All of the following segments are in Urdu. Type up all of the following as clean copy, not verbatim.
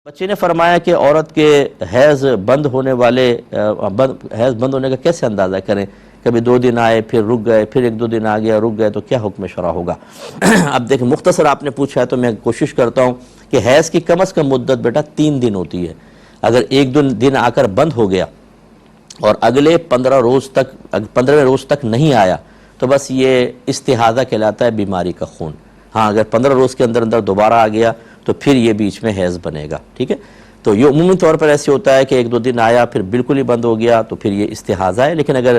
بچے نے فرمایا کہ عورت کے حیض بند ہونے کا کیسے اندازہ کریں؟ کبھی 2 دن آئے پھر رک گئے، پھر 1-2 دن آ گیا رک گئے، تو کیا حکم شرع ہوگا؟ اب دیکھیں، مختصر آپ نے پوچھا ہے تو میں کوشش کرتا ہوں کہ حیض کی کم از کم مدت بیٹا 3 دن ہوتی ہے۔ اگر 1 دن آ کر بند ہو گیا اور اگلے 15ویں روز تک نہیں آیا تو بس یہ استحاضہ کہلاتا ہے، بیماری کا خون۔ ہاں، اگر 15 روز کے اندر دوبارہ آ گیا تو پھر یہ بیچ میں حیض بنے گا، ٹھیک ہے؟ تو یہ عمومی طور پر ایسے ہوتا ہے کہ 1-2 دن آیا پھر بالکل ہی بند ہو گیا تو پھر یہ استحاضہ ہے، لیکن اگر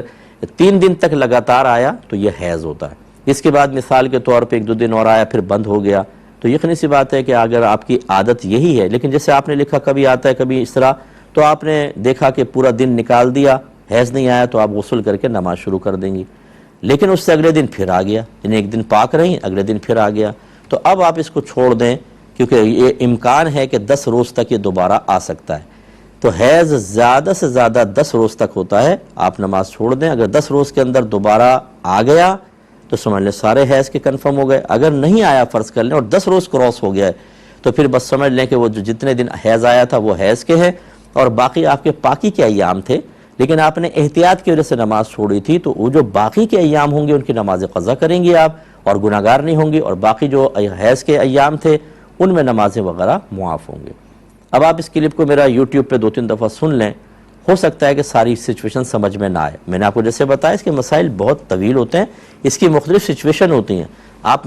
3 دن تک لگاتار آیا تو یہ حیض ہوتا ہے۔ اس کے بعد مثال کے طور پہ 1-2 دن اور آیا پھر بند ہو گیا تو یقینی سی بات ہے کہ اگر آپ کی عادت یہی ہے، لیکن جیسے آپ نے لکھا کبھی آتا ہے کبھی اس طرح، تو آپ نے دیکھا کہ پورا دن نکال دیا، حیض نہیں آیا تو آپ غسل کر کے نماز شروع کر دیں گی، لیکن اس سے اگلے دن پھر آ گیا، یعنی 1 دن پاک رہیں اگلے دن پھر آ گیا، تو اب آپ اس کو چھوڑ دیں، کیونکہ یہ امکان ہے کہ 10 روز تک یہ دوبارہ آ سکتا ہے۔ تو حیض زیادہ سے زیادہ 10 روز تک ہوتا ہے، آپ نماز چھوڑ دیں۔ اگر 10 روز کے اندر دوبارہ آ گیا تو سمجھ لیں سارے حیض کے کنفرم ہو گئے، اگر نہیں آیا فرض کر لیں اور 10 روز کراس ہو گیا ہے تو پھر بس سمجھ لیں کہ وہ جتنے دن حیض آیا تھا وہ حیض کے ہیں، اور باقی آپ کے پاکی کے ایام تھے، لیکن آپ نے احتیاط کی وجہ سے نماز چھوڑی تھی، تو وہ جو باقی کے ایام ہوں گے ان کی نماز قضا کریں گے آپ، اور گناہگار نہیں ہوں گے، اور باقی جو حیض کے ایام تھے ان میں نمازیں وغیرہ معاف ہوں گے۔ اب آپ اس کلپ کو میرا یوٹیوب پہ 2-3 دفعہ سن لیں، ہو سکتا ہے کہ ساری سچویشن سمجھ میں نہ آئے۔ میں نے آپ کو جیسے بتایا اس کے مسائل بہت طویل ہوتے ہیں، اس کی مختلف سچویشن ہوتی ہیں۔ آپ